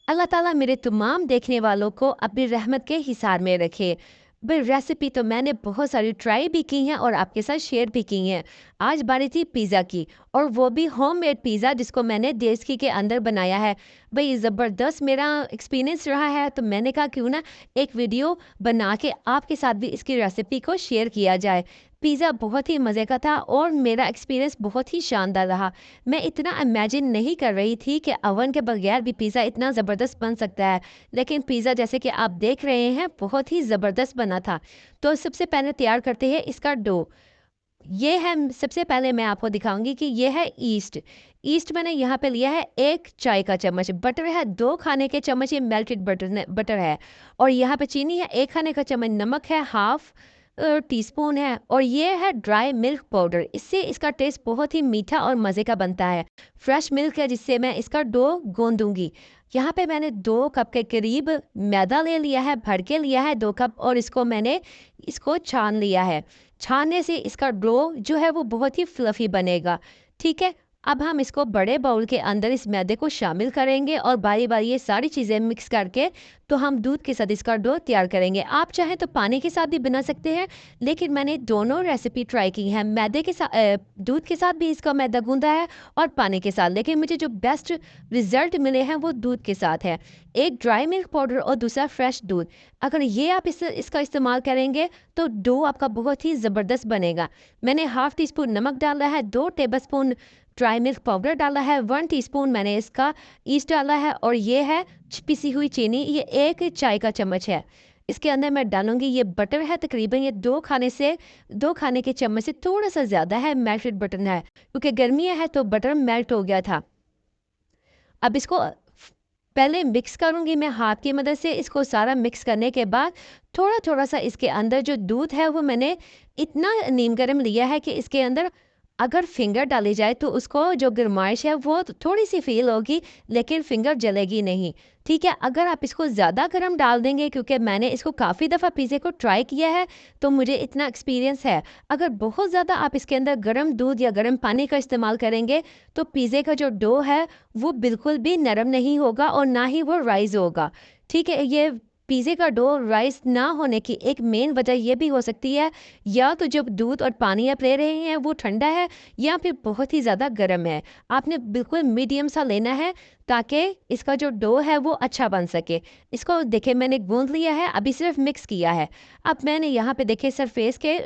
अल्लाह ताला मेरे तमाम देखने वालों को अपनी रहमत के हिसार में रखे। भाई रेसिपी तो मैंने बहुत सारी ट्राई भी की हैं और आपके साथ शेयर भी की हैं। आज बारी थी पिज़्ज़ा की, और वो भी होममेड पिज़्ज़ा जिसको मैंने देसी घी के अंदर बनाया है। भाई ज़बरदस्त मेरा एक्सपीरियंस रहा है, तो मैंने कहा क्यों ना एक वीडियो बना के आपके साथ भी इसकी रेसिपी को शेयर किया जाए। पिज़्ज़ा बहुत ही मज़े का था और मेरा एक्सपीरियंस बहुत ही शानदार रहा। मैं इतना इमेजिन नहीं कर रही थी कि ओवन के बगैर भी पिज़्ज़ा इतना ज़बरदस्त बन सकता है। लेकिन पिज़्ज़ा जैसे कि आप देख रहे हैं बहुत ही ज़बरदस्त बना था। तो सबसे पहले तैयार करते हैं इसका डो। ये है सबसे पहले मैं आपको दिखाऊँगी कि ये है ईस्ट। ईस्ट मैंने यहाँ पे लिया है 1 चाय का चम्मच, बटर है 2 खाने के चम्मच, ये मेल्टेड बटर है, और यहाँ पे चीनी है 1 खाने का चम्मच, नमक है हाफ़ टीस्पून है, और ये है ड्राई मिल्क पाउडर। इससे इसका टेस्ट बहुत ही मीठा और मज़े का बनता है। फ्रेश मिल्क है जिससे मैं इसका डो गूँधूँगी। यहाँ पे मैंने 2 कप के करीब मैदा ले लिया है, भर के लिया है 2 कप, और इसको छान लिया है। छानने से इसका डो जो है वो बहुत ही फ्लफ़ी बनेगा, ठीक है? अब हम इसको बड़े बाउल के अंदर इस मैदे को शामिल करेंगे और बारी-बारी ये सारी चीज़ें मिक्स करके तो हम दूध के साथ इसका डो तैयार करेंगे। आप चाहें तो पानी के साथ भी बना सकते हैं, लेकिन मैंने दोनों रेसिपी ट्राई की हैं। दूध के साथ भी इसका मैदा गूँधा है और पानी के साथ, लेकिन मुझे जो बेस्ट रिज़ल्ट मिले हैं वो दूध के साथ है। एक ड्राई मिल्क पाउडर और दूसरा फ्रेश दूध। अगर ये आप इसका इस्तेमाल करेंगे तो डो आपका बहुत ही ज़बरदस्त बनेगा। मैंने हाफ़ टी स्पून नमक डाला है, 2 टेबलस्पून ड्राई मिल्क पाउडर डाला है, 1 टीस्पून मैंने इसका ईस्ट डाला है, और ये है पिसी हुई चीनी, ये 1 चाय का चम्मच है। इसके अंदर मैं डालूँगी ये बटर है, तकरीबन ये 2 खाने के चम्मच से थोड़ा-सा ज़्यादा है, मेल्टेड बटर है, क्योंकि गर्मियाँ हैं तो बटर मेल्ट हो गया था। अब इसको पहले मिक्स करूँगी मैं हाथ की मदद से। इसको सारा मिक्स करने के बाद थोड़ा-थोड़ा सा इसके अंदर जो दूध है वो मैंने इतना नीम गर्म लिया है कि इसके अंदर अगर फिंगर डाली जाए तो उसको जो गरमाइश है वो थोड़ी-सी फ़ील होगी, लेकिन फिंगर जलेगी नहीं, ठीक है? अगर आप इसको ज़्यादा गरम डाल देंगे, क्योंकि मैंने इसको काफ़ी दफ़ा पिज़्ज़े को ट्राई किया है, तो मुझे इतना एक्सपीरियंस है। अगर बहुत ज़्यादा आप इसके अंदर गरम दूध या गरम पानी का इस्तेमाल करेंगे, तो पिज़्ज़े का जो डो है वो बिल्कुल भी नरम नहीं होगा और ना ही वो राइज़ होगा, ठीक है? ये पिज़्ज़े का डो राइज़ ना होने की एक मेन वजह ये भी हो सकती है, या तो जो दूध और पानी आप ले रहे हैं वो ठंडा है, या फिर बहुत ही ज़्यादा गर्म है। आपने बिल्कुल मीडियम सा लेना है ताकि इसका जो डो है वो अच्छा बन सके। इसको देखिए मैंने गूँध लिया है, अभी सिर्फ़ मिक्स किया है। अब मैंने यहाँ पे देखिए सरफेस के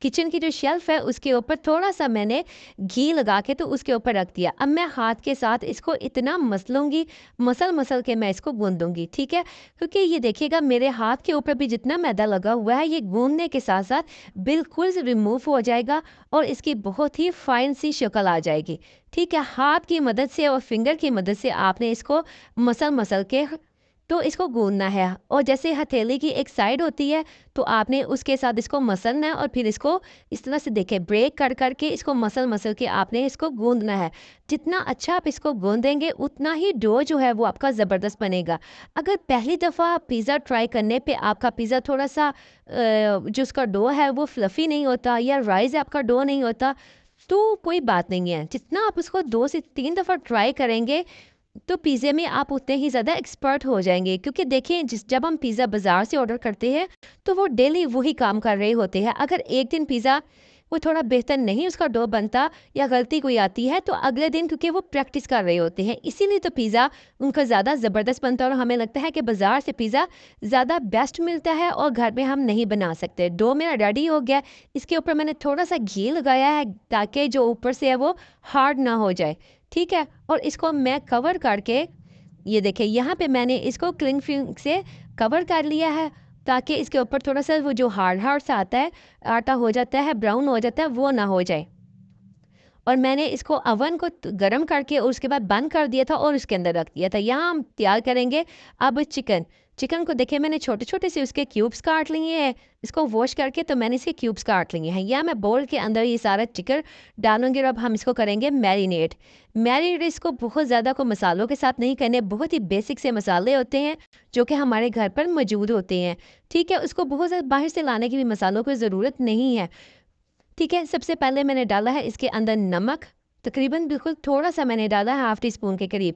किचन की जो शेल्फ़ है उसके ऊपर थोड़ा-सा मैंने घी लगा के तो उसके ऊपर रख दिया। अब मैं हाथ के साथ इसको इतना मसलूँगी, मसल-मसल के मैं इसको गूँधूँगी, ठीक है? क्योंकि ये देखिएगा मेरे हाथ के ऊपर भी जितना मैदा लगा हुआ है, ये गूँधने के साथ-साथ बिल्कुल रिमूव हो जाएगा और इसकी बहुत ही फाइन सी शक्ल आ जाएगी, ठीक है? हाथ की मदद से और फिंगर की मदद से आपने इसको मसल-मसल के तो इसको गूँधना है, और जैसे हथेली की एक साइड होती है, तो आपने उसके साथ इसको मसलना है और फिर इसको इस तरह से देखिए ब्रेक कर के इसको मसल-मसल के आपने इसको गूँधना है। जितना अच्छा आप इसको गूँधेंगे, उतना ही डो जो है वो आपका ज़बरदस्त बनेगा। अगर पहली दफ़ा पिज़्ज़ा ट्राई करने पे आपका पिज़्ज़ा थोड़ा-सा जो उसका डो है वो फ्लफ़ी नहीं होता या राइज़ आपका डो नहीं होता, तो कोई बात नहीं है। जितना आप उसको 2 से 3 दफ़ा ट्राई करेंगे, तो पिज़्ज़े में आप उतने ही ज़्यादा एक्सपर्ट हो जाएँगे, क्योंकि देखिए जब हम पिज़्ज़ा बाज़ार से ऑर्डर करते हैं, तो वो डेली वही काम कर रहे होते हैं। अगर एक दिन पिज़्ज़ा वो थोड़ा बेहतर नहीं उसका डो बनता या गलती कोई आती है, तो अगले दिन क्योंकि वो प्रैक्टिस कर रहे होते हैं, इसीलिए तो पिज़्ज़ा उनका ज़्यादा ज़बरदस्त बनता है और हमें लगता है कि बाज़ार से पिज़्ज़ा ज़्यादा बेस्ट मिलता है और घर में हम नहीं बना सकते। डो मेरा रेडी हो गया, इसके ऊपर मैंने थोड़ा-सा घी लगाया है ताकि जो ऊपर से है वो हार्ड ना हो जाए, ठीक है? और इसको मैं कवर करके ये देखिए यहाँ पे मैंने इसको क्लिंग फिल्म से कवर कर लिया है, ताकि इसके ऊपर थोड़ा-सा वो जो हार्ड हार्ड सा आता है, आटा हो जाता है, ब्राउन हो जाता है, वो ना हो जाए। और मैंने इसको ओवन को गरम करके और उसके बाद बंद कर दिया था और उसके अंदर रख दिया था। यहाँ हम तैयार करेंगे अब चिकन। चिकन को देखिए मैंने छोटे-छोटे से उसके क्यूब्स काट लिए हैं। इसको वॉश करके तो मैंने इसके क्यूब्स काट लिए हैं। या मैं बोल के अंदर ये सारा चिकन डालूँगी और अब हम इसको करेंगे मैरिनेट। मैरिनेट इसको बहुत ज़्यादा को मसालों के साथ नहीं करने, बहुत ही बेसिक से मसाले होते हैं जो कि हमारे घर पर मौजूद होते हैं। ठीक है? उसको बहुत ज़्यादा बाहर से लाने की भी मसालों की ज़रूरत नहीं है। ठीक है, सबसे पहले मैंने डाला है इसके अंदर नमक, तकरीबन बिल्कुल थोड़ा-सा मैंने डाला है हाफ़ टी स्पून के करीब,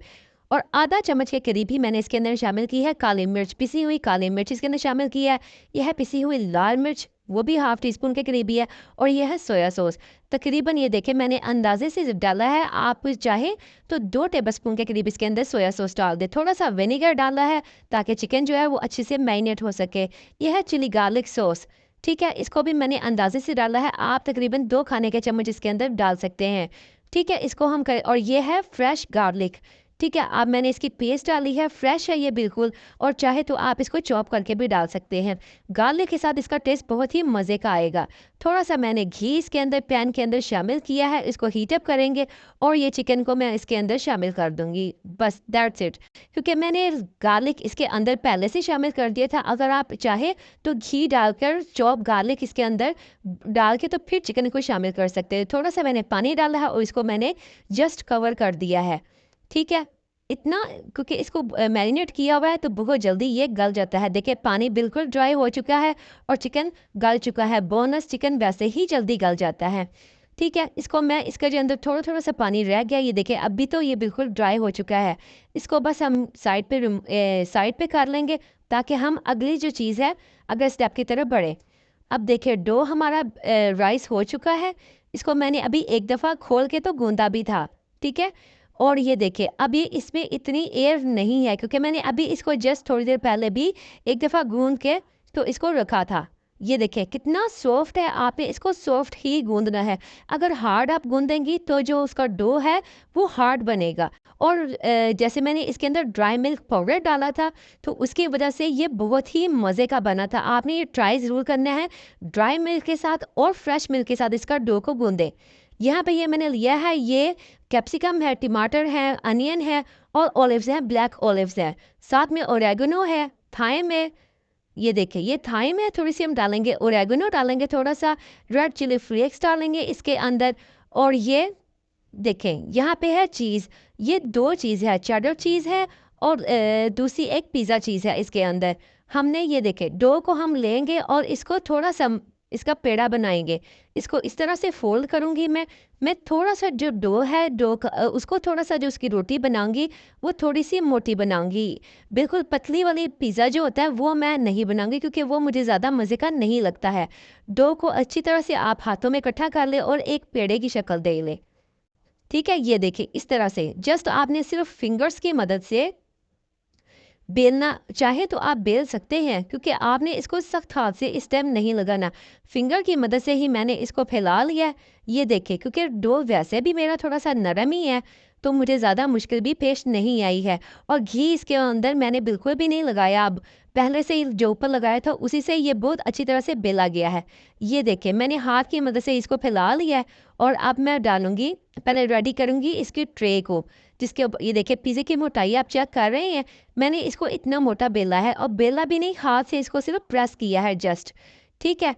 और आधा चम्मच के करीब ही मैंने इसके अंदर शामिल की है काली मिर्च, पिसी हुई काली मिर्च इसके अंदर शामिल की है। यह है पिसी हुई लाल मिर्च, वो भी हाफ टी स्पून के करीब ही है। और यह है सोया सॉस, तकरीबन ये देखें मैंने अंदाजे से डाला है, आप चाहे तो 2 टेबलस्पून के करीब इसके अंदर सोया सॉस डाल दे। थोड़ा सा विनेगर डाला है ताकि चिकन जो है वो अच्छे से मैरिनेट हो सके। यह है चिली गार्लिक सॉस, ठीक है, इसको भी मैंने अंदाजे से डाला है, आप तकरीबन 2 खाने के चम्मच इसके अंदर डाल सकते हैं। ठीक है, इसको हम कर, और ये है फ्रेश गार्लिक, ठीक है, अब मैंने इसकी पेस्ट डाली है, फ्रेश है ये बिल्कुल, और चाहे तो आप इसको चॉप करके भी डाल सकते हैं। गार्लिक के साथ इसका टेस्ट बहुत ही मज़े का आएगा। थोड़ा सा मैंने घी इसके अंदर पैन के अंदर शामिल किया है, इसको हीटअप करेंगे और ये चिकन को मैं इसके अंदर शामिल कर दूंगी, बस दैट्स इट। क्योंकि मैंने गार्लिक इसके अंदर पहले से शामिल कर दिया था, अगर आप चाहे तो घी डालकर चॉप गार्लिक इसके अंदर डाल के तो फिर चिकन को शामिल कर सकते हैं। थोड़ा सा मैंने पानी डाला है और इसको मैंने जस्ट कवर कर दिया है, ठीक है, इतना, क्योंकि इसको मैरिनेट किया हुआ है तो बहुत जल्दी ये गल जाता है। देखिए पानी बिल्कुल ड्राई हो चुका है और चिकन गल चुका है, बोनस चिकन वैसे ही जल्दी गल जाता है। ठीक है, इसको मैं इसके जो अंदर थोड़ा थोड़ा सा पानी रह गया, ये देखिए अभी तो ये बिल्कुल ड्राई हो चुका है। इसको बस हम साइड पे कर लेंगे ताकि हम अगली जो चीज़ है अगर स्टेप की तरफ बढ़े। अब देखिए डो हमारा राइस हो चुका है, इसको मैंने अभी एक दफ़ा खोल के तो गूंदा भी था, ठीक है, और ये देखिए अभी इसमें इतनी एयर नहीं है क्योंकि मैंने अभी इसको जस्ट थोड़ी देर पहले भी एक दफ़ा गूंद के तो इसको रखा था। ये देखिए कितना सॉफ्ट है, आपने इसको सॉफ्ट ही गूंदना है। अगर हार्ड आप गूंदेंगी तो जो उसका डो है वो हार्ड बनेगा। और जैसे मैंने इसके अंदर ड्राई मिल्क पाउडर डाला था तो उसकी वजह से ये बहुत ही मज़े का बना था। आपने ये ट्राई ज़रूर करना है, ड्राई मिल्क के साथ और फ्रेश मिल्क के साथ इसका डो को गूंदें। यहाँ पे ये मैंने लिया है, ये कैप्सिकम है, टमाटर है, अनियन है और ऑलिव्स हैं, ब्लैक ऑलिव्स हैं, साथ में ओरेगनो है, थाइम है। ये देखिए ये थाइम है, थोड़ी सी हम डालेंगे, ओरेगनो डालेंगे, थोड़ा सा रेड चिली फ्लेक्स डालेंगे इसके अंदर। और ये देखें यहाँ पे है चीज़, ये 2 चीज़ है, चेडर चीज़ है और दूसरी एक पिज़्ज़ा चीज़ है इसके अंदर। हमने ये देखे डो को हम लेंगे और इसको थोड़ा सा इसका पेड़ा बनाएंगे। इसको इस तरह से फोल्ड करूँगी मैं थोड़ा सा जो डो है डो का उसको थोड़ा सा जो उसकी रोटी बनाऊंगी वो थोड़ी सी मोटी बनाऊंगी। बिल्कुल पतली वाली पिज़्ज़ा जो होता है वो मैं नहीं बनाऊंगी क्योंकि वो मुझे ज़्यादा मज़े का नहीं लगता है। डो को अच्छी तरह से आप हाथों में इकट्ठा कर ले और एक पेड़े की शक्ल दे ले, ठीक है। ये देखिए इस तरह से जस्ट आपने सिर्फ फिंगर्स की मदद से बेलना चाहे तो आप बेल सकते हैं क्योंकि आपने इसको सख्त हाथ से इस टाइम नहीं लगाना, फिंगर की मदद से ही मैंने इसको फैला लिया है। ये देखिए क्योंकि डो वैसे भी मेरा थोड़ा सा नरम ही है तो मुझे ज़्यादा मुश्किल भी पेश नहीं आई है। और घी इसके अंदर मैंने बिल्कुल भी नहीं लगाया, अब पहले से ही जो ऊपर लगाया था उसी से ये बहुत अच्छी तरह से बेला गया है। ये देखिए मैंने हाथ की मदद से इसको फैला लिया है और अब मैं डालूंगी, पहले रेडी करूंगी इसकी ट्रे को जिसके ये देखिए पिज़्ज़े की मोटाई आप चेक कर रहे हैं, मैंने इसको इतना मोटा बेला है और बेला भी नहीं, हाथ से इसको सिर्फ प्रेस किया है जस्ट, ठीक है।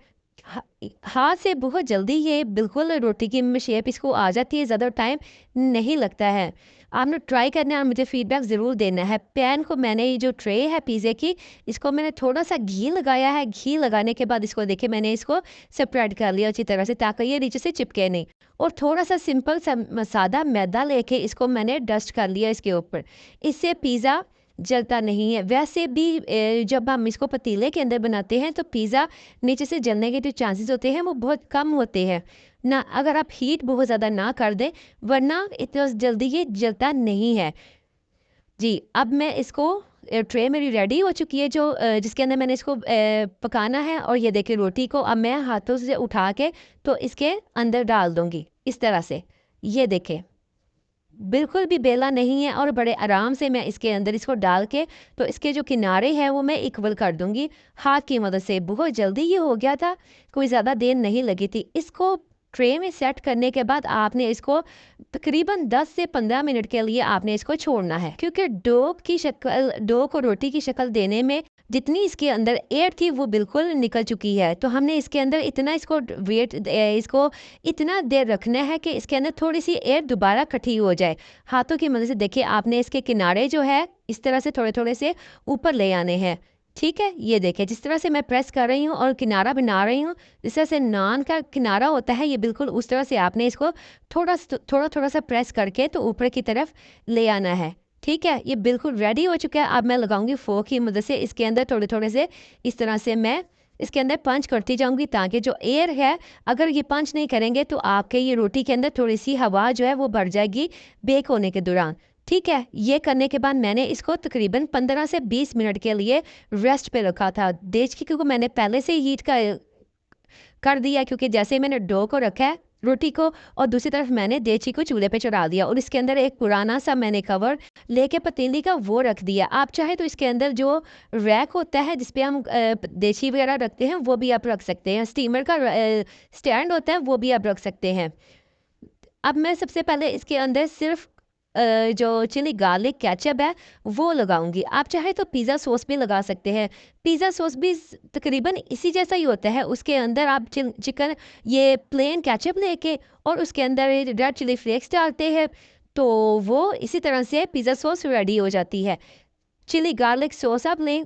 हाथ से बहुत जल्दी ये बिल्कुल रोटी की शेप इसको आ जाती है, ज़्यादा टाइम नहीं लगता है। आपने ट्राई करना है और मुझे फीडबैक ज़रूर देना है। पैन को मैंने ये जो ट्रे है पिज़्ज़े की इसको मैंने थोड़ा सा घी लगाया है, घी लगाने के बाद इसको देखिए मैंने इसको स्प्रेड कर लिया अच्छी तरह से ताकि ये नीचे से चिपके नहीं। और थोड़ा सा सिंपल सा सादा मैदा लेके इसको मैंने डस्ट कर लिया इसके ऊपर, इससे पिज़्ज़ा जलता नहीं है। वैसे भी जब हम इसको पतीले के अंदर बनाते हैं तो पिज़्ज़ा नीचे से जलने के जो चांसेस होते हैं वो बहुत कम होते हैं ना, अगर आप हीट बहुत ज़्यादा ना कर दें, वरना इतना जल्दी ये जलता नहीं है। जी, अब मैं इसको ट्रे मेरी रेडी हो चुकी है जो जिसके अंदर मैंने इसको पकाना है। और ये देखिए रोटी को अब मैं हाथों से उठा के तो इसके अंदर डाल दूंगी इस तरह से। ये देखें बिल्कुल भी बेला नहीं है और बड़े आराम से मैं इसके अंदर इसको डाल के तो इसके जो किनारे हैं वो मैं इक्वल कर दूंगी हाथ की मदद से। बहुत जल्दी ये हो गया था, कोई ज़्यादा देर नहीं लगी थी। इसको ट्रे में सेट करने के बाद आपने इसको तकरीबन 10 से 15 मिनट के लिए आपने इसको छोड़ना है क्योंकि डो को रोटी की शक्ल देने में जितनी इसके अंदर एयर थी वो बिल्कुल निकल चुकी है। तो हमने इसके अंदर इतना इसको इतना देर रखना है कि इसके अंदर थोड़ी सी एयर दोबारा इकट्ठी हो जाए। हाथों की मदद से देखिए आपने इसके किनारे जो है इस तरह से थोड़े थोड़े से ऊपर ले आने हैं, ठीक है। ये देखिए जिस तरह से मैं प्रेस कर रही हूँ और किनारा बना रही हूँ, जिस तरह से नान का किनारा होता है ये बिल्कुल उस तरह से आपने इसको थोड़ा थोड़ा सा प्रेस करके तो ऊपर की तरफ ले आना है, ठीक है, ये बिल्कुल रेडी हो चुका है। अब मैं लगाऊंगी फोर्क की मदद से इसके अंदर थोड़े थोड़े से इस तरह से मैं इसके अंदर पंच करती जाऊंगी, ताकि जो एयर है, अगर ये पंच नहीं करेंगे तो आपके ये रोटी के अंदर थोड़ी सी हवा जो है वो भर जाएगी बेक होने के दौरान। ठीक है, ये करने के बाद मैंने इसको तकरीबन 15 से 20 मिनट के लिए रेस्ट पे रखा था। देख क्योंकि मैंने पहले से हीट का कर दिया, क्योंकि जैसे ही मैंने डो को रखा है रोटी को, और दूसरी तरफ मैंने देची को चूल्हे पे चढ़ा दिया और इसके अंदर एक पुराना सा मैंने कवर लेके पतीली का वो रख दिया। आप चाहे तो इसके अंदर जो रैक होता है जिसपे हम देची वगैरह रखते हैं वो भी आप रख सकते हैं, स्टीमर का स्टैंड होता है वो भी आप रख सकते हैं। अब मैं सबसे पहले इसके अंदर सिर्फ जो चिली गार्लिक केचप है वो लगाऊंगी। आप चाहे तो पिज़्ज़ा सॉस भी लगा सकते हैं। पिज़्ज़ा सॉस भी तकरीबन इसी जैसा ही होता है। उसके अंदर आप चिकन ये प्लेन केचप लेके और उसके अंदर रेड चिली फ्लेक्स डालते हैं, तो वो इसी तरह से पिज़्ज़ा सॉस रेडी हो जाती है। चिली गार्लिक सॉस आप लें,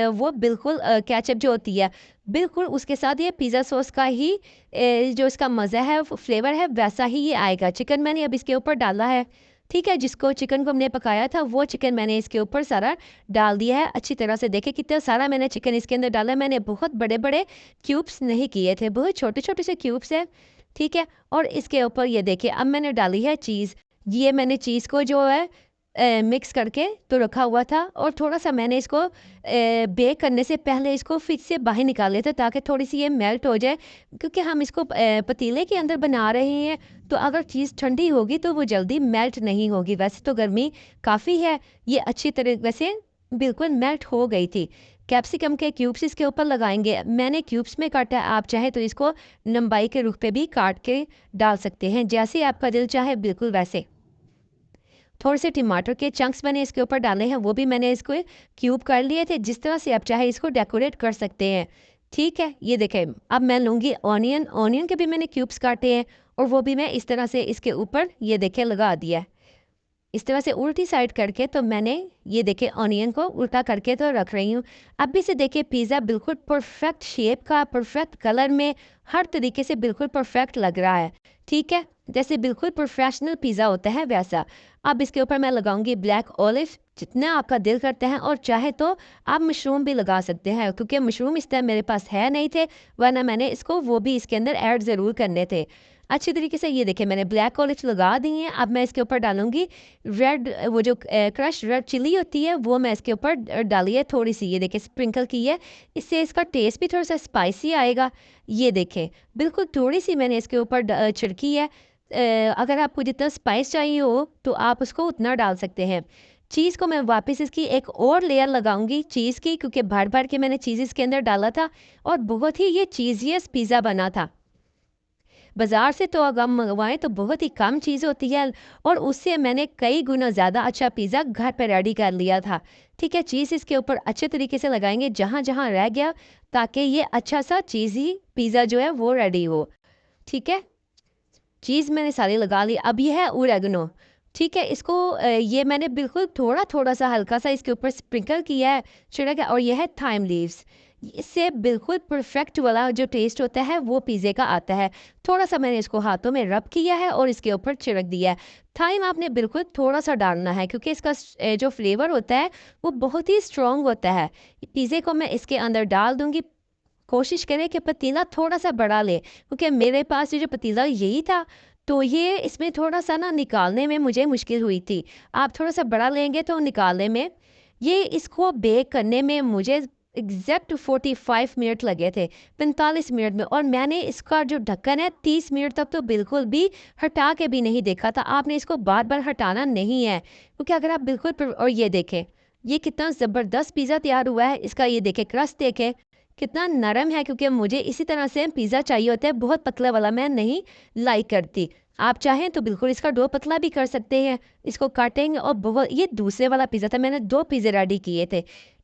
वो बिल्कुल केचप जो होती है बिल्कुल उसके साथ ये पिज़्ज़ा सॉस का ही जो इसका मज़ा है फ्लेवर है वैसा ही ये आएगा। चिकन मैंने अब इसके ऊपर डाला है। ठीक है, जिसको चिकन को हमने पकाया था वो चिकन मैंने इसके ऊपर सारा डाल दिया है। अच्छी तरह से देखे कितना सारा मैंने चिकन इसके अंदर डाला है। मैंने बहुत बड़े बड़े क्यूब्स नहीं किए थे, बहुत छोटे छोटे से क्यूब्स है। ठीक है, और इसके ऊपर ये देखिए अब मैंने डाली है चीज़। ये मैंने चीज़ को जो है मिक्स करके तो रखा हुआ था, और थोड़ा सा मैंने इसको बेक करने से पहले इसको फिर से बाहर निकाल लिया था ताकि थोड़ी सी ये मेल्ट हो जाए, क्योंकि हम इसको पतीले के अंदर बना रहे हैं, तो अगर चीज़ ठंडी होगी तो वो जल्दी मेल्ट नहीं होगी। वैसे तो गर्मी काफ़ी है, ये अच्छी तरह वैसे बिल्कुल मेल्ट हो गई थी। कैप्सिकम के क्यूब्स इसके ऊपर लगाएंगे, मैंने क्यूब्स में काटा है। आप चाहे तो इसको लंबाई के रुख पे भी काट के डाल सकते हैं, जैसे आपका दिल चाहे बिल्कुल वैसे। थोड़े से टमाटर के चंक्स मैंने इसके ऊपर डाले हैं, वो भी मैंने इसको क्यूब कर लिए थे। जिस तरह से आप चाहे इसको डेकोरेट कर सकते हैं। ठीक है, ये देखें अब मैं लूँगी ऑनियन। ऑनियन के भी मैंने क्यूब्स काटे हैं और वो भी मैं इस तरह से इसके ऊपर ये देखें लगा दिया है। इस तरह से उल्टी साइड करके तो मैंने ये देखे ऑनियन को उल्टा करके तो रख रही हूँ। अब भी से देखिए पिज़्ज़ा बिल्कुल परफेक्ट शेप का, परफेक्ट कलर में, हर तरीके से बिल्कुल परफेक्ट लग रहा है। ठीक है, जैसे बिल्कुल प्रोफेशनल पिज़्ज़ा होता है वैसा। अब इसके ऊपर मैं लगाऊंगी ब्लैक ऑलिव, जितना आपका दिल करता है, और चाहे तो आप मशरूम भी लगा सकते हैं, क्योंकि मशरूम इस टाइम मेरे पास है नहीं थे, वरना मैंने इसको वो भी इसके अंदर ऐड ज़रूर करने थे। अच्छी तरीके से ये देखिए मैंने ब्लैक ऑलिव लगा दी हैं। अब मैं इसके ऊपर डालूंगी रेड, वो जो क्रश रेड चिली होती है वो मैं इसके ऊपर डाली है थोड़ी सी, ये देखिए स्प्रिंकल की है। इससे इसका टेस्ट भी थोड़ा सा स्पाइसी आएगा। ये देखें बिल्कुल थोड़ी सी मैंने इसके ऊपर छिड़की है। अगर आपको जितना स्पाइस चाहिए हो तो आप उसको उतना डाल सकते हैं। चीज़ को मैं वापस इसकी एक और लेयर लगाऊंगी चीज़ की, क्योंकि भर भर के मैंने चीज़ इसके अंदर डाला था और बहुत ही ये चीज़ियस पिज़्ज़ा बना था। बाज़ार से तो अगर हम मंगवाएं तो बहुत ही कम चीज़ होती है, और उससे मैंने कई गुना ज़्यादा अच्छा पिज़्ज़ा घर पर रेडी कर लिया था। ठीक है, चीज़ इसके ऊपर अच्छे तरीके से लगाएंगे जहाँ जहाँ रह गया, ताकि ये अच्छा सा चीज़ी पिज़्ज़ा जो है वो रेडी हो। ठीक है, चीज़ मैंने सारी लगा ली। अब ये है ओरेगनो। ठीक है, इसको ये मैंने बिल्कुल थोड़ा थोड़ा सा हल्का सा इसके ऊपर स्प्रिंकल किया है, छिड़क है, और ये है थाइम लीव्स। इससे बिल्कुल परफेक्ट वाला जो टेस्ट होता है वो पिज़्ज़े का आता है। थोड़ा सा मैंने इसको हाथों में रब किया है और इसके ऊपर छिड़क दिया है। थाइम आपने बिल्कुल थोड़ा सा डालना है, क्योंकि इसका जो फ्लेवर होता है वो बहुत ही स्ट्रॉन्ग होता है। पिज़्ज़े को मैं इसके अंदर डाल दूंगी। कोशिश करें कि पतीला थोड़ा सा बड़ा ले, क्योंकि मेरे पास ये जो पतीला यही था, तो ये इसमें थोड़ा सा ना निकालने में मुझे मुश्किल हुई थी। आप थोड़ा सा बड़ा लेंगे तो निकालने में, ये इसको बेक करने में मुझे एग्जैक्ट 45 मिनट लगे थे, 45 मिनट में। और मैंने इसका जो ढक्कन है 30 मिनट तक तो बिल्कुल भी हटा के भी नहीं देखा था। आपने इसको बार बार हटाना नहीं है, क्योंकि अगर आप बिल्कुल और ये देखें ये कितना ज़बरदस्त पिज़्ज़ा तैयार हुआ है। इसका ये देखें क्रस्ट देखें कितना नरम है, क्योंकि मुझे इसी तरह से पिज़्ज़ा चाहिए होता है, बहुत पतला वाला मैं नहीं लाइक करती। आप चाहें तो बिल्कुल इसका डो पतला भी कर सकते हैं। इसको काटेंगे और बहुत, ये दूसरे वाला पिज़्ज़ा था, मैंने 2 पिज़्ज़े रेडी किए थे।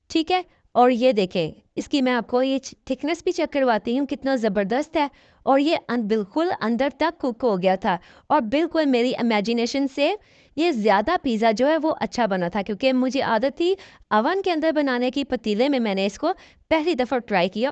ठीक है, और ये देखें इसकी मैं आपको ये थिकनेस भी चेक करवाती हूँ कितना ज़बरदस्त है। और ये बिल्कुल अंदर तक कुक हो गया था, और बिल्कुल मेरी इमेजिनेशन से ये ज़्यादा पिज़्ज़ा जो है वो अच्छा बना था, क्योंकि मुझे आदत थी अवन के अंदर बनाने की। पतीले में मैंने इसको पहली दफ़ा ट्राई किया।